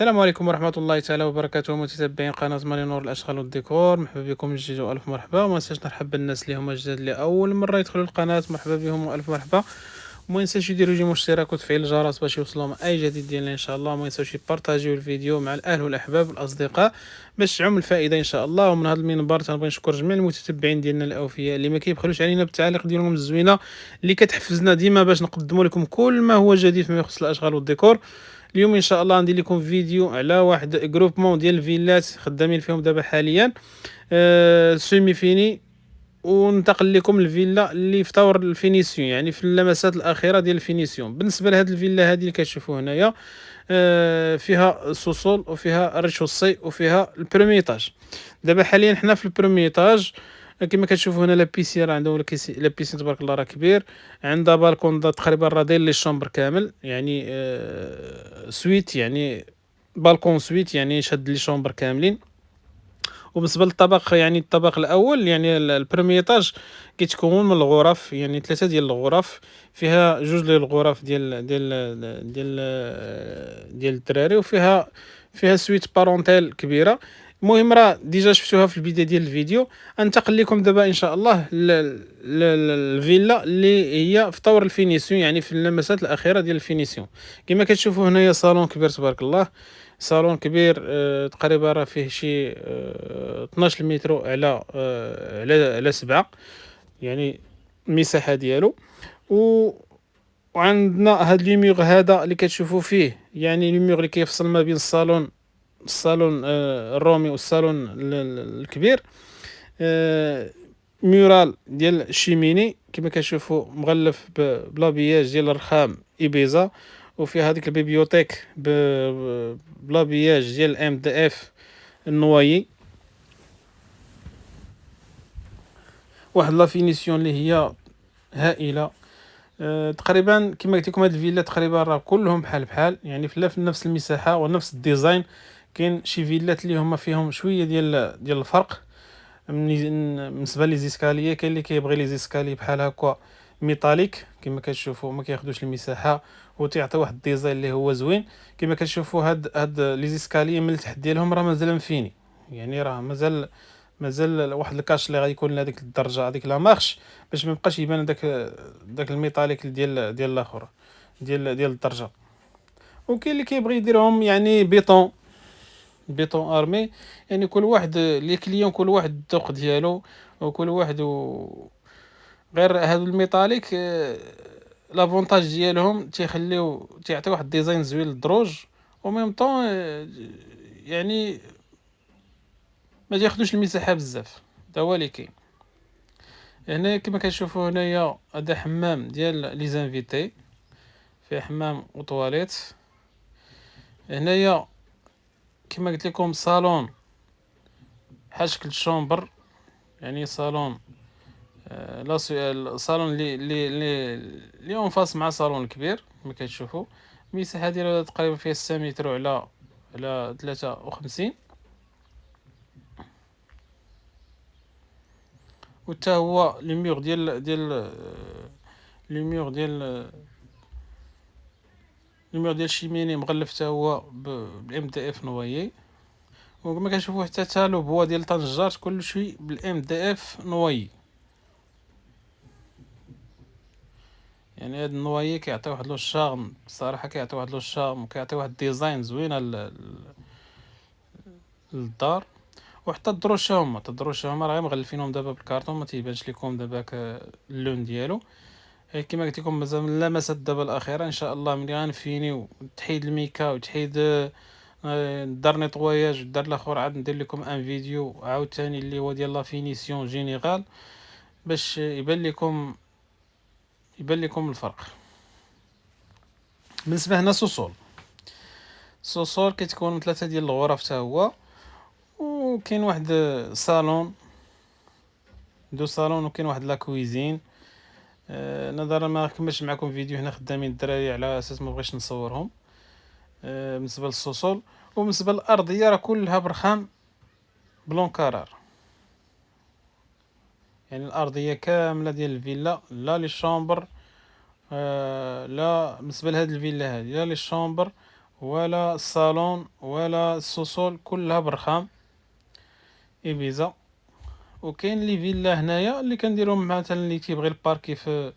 السلام عليكم ورحمة الله تعالى وبركاته متتبعين قناة مالي نور الأشغال والديكور. مرحبا بكم من جديد وألف مرحبا. وما ننساش نرحب بالناس اللي هما جداد لأول مرة يدخلوا القناة، مرحبا بهم وألف مرحبا. وما ينساوش يديروا جيم اشتراك وتفعيل الجرس باش يوصلهم أي جديد ديالنا إن شاء الله. وما ينساوش يبارطاجيو الفيديو مع الأهل والأحباب والأصدقاء باش تعم الفائدة إن شاء الله. ومن هذا المنبر تنبغي نشكر جميع المتتبعين ديالنا الأوفياء اللي ما كيبخلوش علينا بالتعاليق ديالهم الزوينة اللي كتحفزنا ديما باش نقدموا لكم كل ما هو جديد فيما يخص الأشغال والديكور. اليوم ان شاء الله ندير لكم فيديو على واحد جروبمون ديال الفيلات خدامين فيهم دابا حاليا سيمي فيني. وننتقل لكم الفيلا اللي في طور الفينيسيون، يعني في اللمسات الاخيره ديال الفينيسيون. بالنسبه لهاد الفيلا هذه اللي كتشوفوا هنايا فيها سوسول وفيها ريتشوسي وفيها البرومي ايطاج. دابا حاليا حنا في البرومي ايطاج. كما كتشوفوا هنا لا بيسين راه عندها لا بيسين تبارك الله راه كبير. عندها بالكون تقريبا راه داير لي الشومبر كامل، يعني سويت، يعني بالكون سويت، يعني شاد لي شومبر كاملين. وبالنسبه للطبق، يعني الطبق الاول يعني البرومي ايطاج كيتكون من الغرف، يعني ثلاثه ديال الغرف. فيها جوج ديال الغرف ديال الدراري، فيها سويت بارونتيل كبيره. المهم راه ديجا شفتوها في البدايه ديال الفيديو. انتقل لكم دابا ان شاء الله الفيلا اللي هي في طور الفينيسيون، يعني في اللمسات الاخيره ديال الفينيسيون. كما كتشوفوا هنايا صالون كبير تبارك الله. صالون كبير، تقريبا راه فيه شي 12 متر على 7، يعني المساحه ديالو. و وعندنا هاد ليميغ هذا اللي كتشوفوا فيه، يعني ليميغ اللي كيفصل ما بين الصالون الرومي والصالون الكبير. آه، مورال ديال الشيميني كما كتشوفوا مغلف بلابياج ديال الرخام ايبيزا. وفي هذيك البيبيوتيك بلابياج ديال ام دي اف النوايي. واحد لا فينيسيون اللي هي هائله. تقريبا كما قلت لكم هاد الفيلا تقريبا راه كلهم بحال بحال، يعني في نفس المساحه ونفس الديزاين. كاين شي فيلات اللي هما فيهم شويه ديال الفرق. بالنسبه لي زيسكاليه، كاين اللي كيبغي لي زيسكالي بحال هكا ميتاليك كما كتشوفوا، ما كياخذوش المساحه وتيعطي واحد الديزاين اللي هو زوين. كما كتشوفوا هاد لي زيسكالي من التحت ديالهم راه مازال مفيني، يعني راه مازال واحد الكاش اللي غيكون لهاديك الدرجه، هذيك لا مارش، باش ما يبقاش يبان داك الميتاليك ديال الاخر، ديال الدرجه. وكاين اللي كيبغي يديرهم يعني بيطون ارمي. يعني كل واحد لي كليون كل واحد الذوق ديالو، وكل واحد غير هادو الميتاليك لافونتاج ديالهم تيعطي واحد ديزاين زوين للدروج. و ميم طون يعني ما تياخدوش المساحه بزاف. دا هو اللي كاين هنا. كما كتشوفوا هنايا هذا حمام ديال لي زانفيتي، فيه حمام وطواليت. هنايا كما قلت لكم صالون بحال شكل الشومبر، يعني صالون الصالون اللي اونفاس مع صالون الكبير. كما كتشوفوا المساحه ديالو تقريبا فيها 6 متر على 53. وتا هو لي ميغ لي ميغ ديال الشيميني مغلف تا هو بالام دي اف نوايي. وكما كنشوفوا حتى لو بوا ديال طنجات كلشي بالام دي اف نوايي. يعني هاد النوايي كيعطي واحد لو شارم بصراحه، كيعطي واحد لو شارم وكيعطي واحد ديزاين زوينه للدار. وحتى الدروشه هما راه مغلفينهم دابا بالكارطون، ما تيبانش لكم دابا اللون ديالو. كما قلت لكم مازال من اللمسات دابا الاخيره ان شاء الله، ملي غنفينيو تحيد الميكا وتحيد دار نيطواياج ودار الاخر، عاد ندير لكم ان فيديو عاوتاني اللي هو ديال لا فينيسيون جينيرال باش يبان لكم الفرق. بالنسبه هنا سوسول كتكون من ثلاثه ديال الغرف حتى هو. وكاين واحد صالون، دو صالون، وكاين واحد لا كويزين. نظرا ما كملش معكم فيديو هنا خدامين الدراري على اساس ما بغيتش نصورهم. بالنسبه للسوسول. وبالنسبه للارضيه راه كلها برخام بلون كارار، يعني الارضيه كامله ديال الفيلا، لا لي شامبر لا بالنسبه لهاد الفيلا هادي لا لي شامبر ولا الصالون ولا السوسول، كلها برخام ايبيزا. وكاين لي فيلا هنايا اللي كنديرهم مثلا اللي تيبغي الباركي في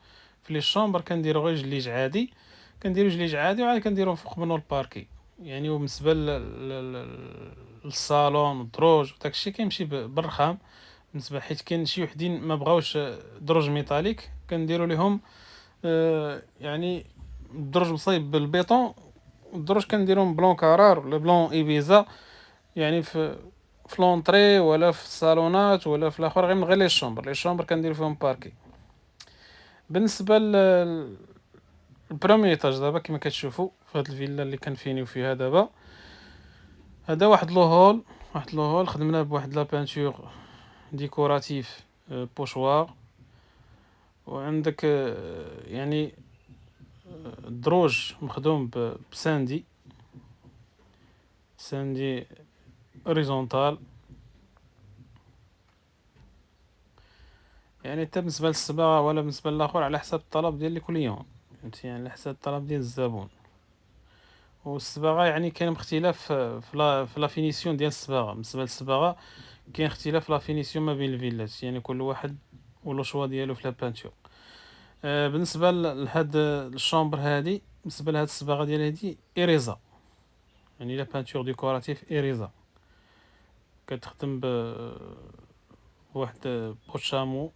لي شومبر، كنديرو غير جليج عادي، كنديرو جليج عادي وعاد كنديرو فوق منو الباركي. يعني وبالنسبه للصالون والدروج وداكشي كيمشي بالرخام. بالنسبه حيت كاين شي وحدين ما بغاوش دروج ميتاليك، كنديروا ليهم يعني الدرج مصايب بالبيطون، والدروج كنديرهم بلون كارار ولا بلون ايبيزا. يعني في لونطري ولا في الصالونات ولا في الاخر، غير لي شومبر كندير فيهم باركي. بالنسبه البروميي ايطاج دابا كما كتشوفوا في هاد الفيلا اللي كنفينيو فيها دابا، هذا واحد لو هول خدمناه بواحد لا بانتور ديكوراتيف بوشوار. وعندك يعني الدروج مخدوم بساندي اوريزونتال. يعني حتى بالنسبه للصباغه ولا بالنسبه للاخر على حسب الطلب ديال كل يوم، فهمتي؟ يعني على حسب الطلب ديال الزبون. والصباغه يعني كاين اختلاف في لا فينيسيون ديال الصباغه. بالنسبه للصباغه كاين اختلاف لا فينيسيون ما بين الفيلات، يعني كل واحد ولو شوا ديالو في لا بانتور. بالنسبه لهاد الشومبر هادي، بالنسبه لهاد الصباغه ديال هادي ايريزا، يعني لا بانتور ديكوراتيف ايريزا. كتخدم بواحد بوشامو،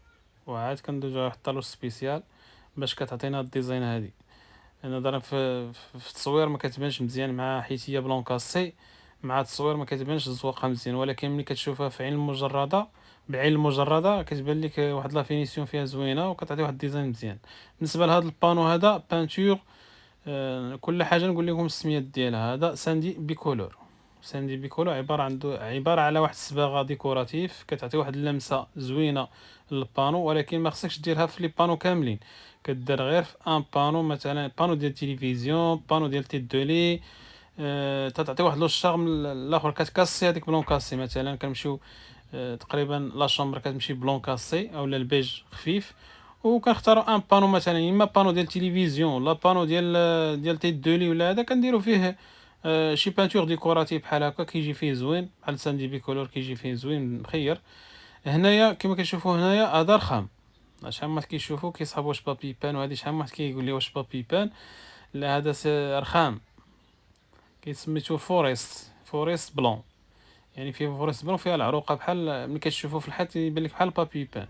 وعاد كندوزو واحد الطالو سبيسيال باش كتعطينا الديزاين هادي. نظرا في التصوير ما كتبانش مزيان، مع حيت هي بلون كاسي، مع التصوير ما كتبانش الزواقه مزيان، ولكن ملي كتشوفها في عين المجرده، بعين المجرده كتبان لك واحد لا فينيسيون فيها زوينه وكتعطي واحد الديزاين مزيان. بالنسبه لهذا البانو هذا بانتور، كل حاجه نقول لكم السميات ديالها. هذا ساندي بيكولور. ساندي بيكولور عباره على واحد الصباغه ديكوراتيف كتعطي واحد اللمسه زوينه للبانو، ولكن ما خصكش ديرها في لي بانو كاملين، كدير غير في ان بانو، مثلا بانو ديال التلفزيون، بانو ديال تيت دولي. تتعطي واحد لو شارم. الاخر كتكاسي هذيك بلون كاسي، مثلا كنمشيو تقريبا لا شومبر كتمشي بلون كاسي اولا البيج خفيف، وكنختاروا ان بانو مثلا اما بانو ديال التلفزيون ولا بانو ديال تيت دولي ولا هذا، كنديروا فيه شي بانتور ديكوراتيف بحال هكا كيجي فيه زوين، بحال ساندي بيكولور كيجي فيه زوين مخير. هنايا كما كتشوفوا هنايا هذا رخام، شحال من واحد كيشوفوا كيصحاب واش بابي بان، وهادي شحال من واحد كيقول لي واش بابي بان. لا هذا رخام، كيسميتو فوريست بلون. يعني فيه فوريست بلون، فيها العروقه بحال ملي كتشوفو في الحيط يبان لك بحال بابي بان.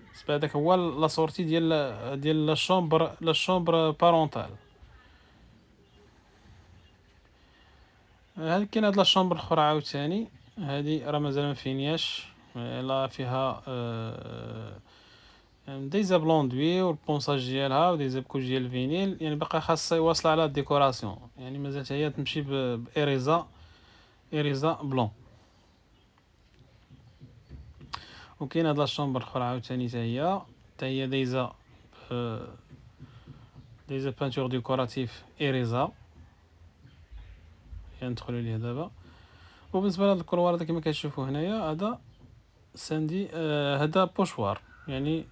بالنسبه هذاك هو لا سورتي ديال لا شومبر بارونتال. هاد كاين هاد لا شومبر الاخرى عاوتاني، هادي راه مازال ما فينياش. لا فيها دي زابلون دوي والبونساج ديالها ودي زابكوش ديال الفينيل، يعني باقا خاصها يواصل على الديكوراسيون، يعني مازال حتى هي تمشي بإريزا بلون. وكاين هاد لا شومبر الاخرى عاوتاني حتى هي دايزا بانتور ديكوراتيف إريزا، يعني ندخلو ليه دابا. وبالنسبه لهاد الكروار هذا كما كتشوفوا هنايا، هذا ساندي هذا بوشوار. يعني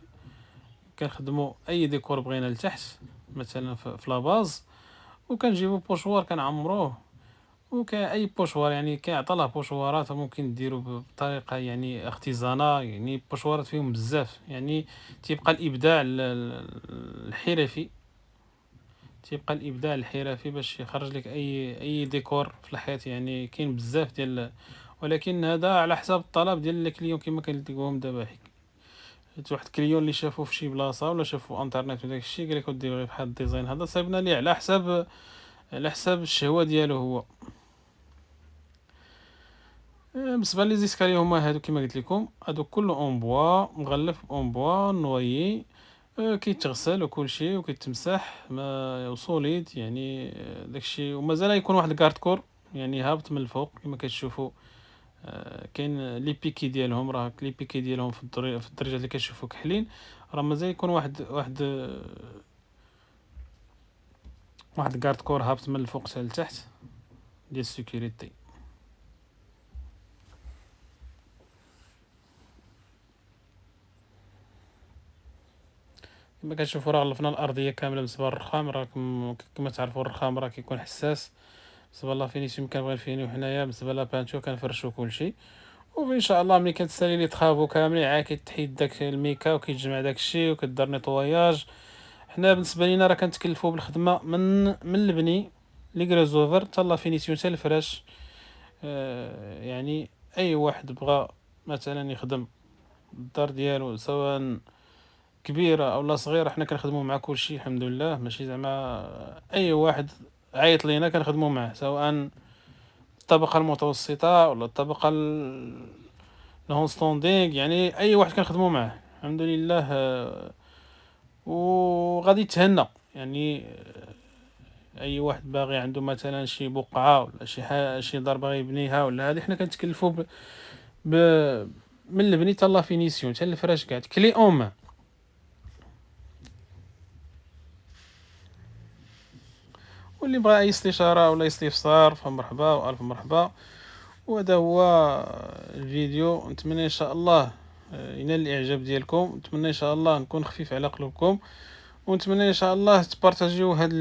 كنخدموا اي ديكور بغينا لتحت، مثلا في لاباز، وكنجيبو بوشوار كنعمروه. وكاين اي بوشوار يعني كيعطى له بوشوارات ممكن ديرو بطريقه يعني اختزانه، يعني بوشوارات فيهم بزاف. يعني تيبقى الابداع الحرفي، باش يخرج لك اي ديكور في الحياة. يعني كاين بزاف ديال، ولكن هذا على حساب الطلب ديال الكليون كما كنت لكم دابا. حيت واحد الكليون اللي شافو في شي بلاصه ولا شافو في انترنت وداك الشيء قال لك ودي بغي بحال الديزاين هذا، صايبنا ليه على حساب الشهوه ديالو هو. بالنسبه لي زيسكالي هما هادو كما قلت لكم، هادو كله اون بوا مغلف اون بوا نويي. كيتغسل وكل شيء وكيتمسح ما وسوليد، يعني داكشي. ومازال يكون واحد الكارت كور يعني هابط من الفوق كما كتشوفوا. كاين لي بيكي ديالهم، راه لي بيكي ديالهم في الدرجه اللي كتشوفوا كحلين. راه مازال يكون واحد كارت كور هابط من الفوق حتى لتحت ديال السيكوريتي. كما كتشوفوا راه غلفنا الارضيه كامله بالنسبه للرخام، راكم كما تعرفوا الرخام راه كيكون حساس. بالنسبه لا فينيسيون كنبغي نفينيو حنايا، بالنسبه لا بانتو كنفرشوا كلشي. وإن شاء الله ملي كتسالي لي طرافو كاملين عاد كتحيد داك الميكا وكيتجمع داك الشيء وكدار نيطواياج. حنا بالنسبة لينا راه كنتكلفوا بالخدمة من البني لي غريزوفر حتى لا فينيسيون حتى الفراش. يعني أي واحد بغا مثلا يخدم الدار ديالو سواء كبيرة أو لا صغيرة، حنا كنخدمو مع كلشي الحمد لله. ماشي زعما أي واحد عيط لينا كنخدمو معاه، سواء الطبقة المتوسطة ولا الطبقة الهون ستوندينغ، يعني أي واحد كنخدمو معاه الحمد لله. وغادي يتهنى يعني. اي واحد باغي عنده مثلا شي بقعه ولا شي دار باغي يبنيها ولا هادي، حنا كنتكلفوا ب... من البني حتى لا فينيسيون حتى الفراش كاع كلي اون مان. واللي بغى اي استشاره ولا استفسار فمرحبا والف مرحبا. وهذا هو الفيديو. نتمنى ان شاء الله ينال الاعجاب ديالكم، نتمنى ان شاء الله نكون خفيف على قلوبكم، ونتمنى ان شاء الله تبارطاجيو هاد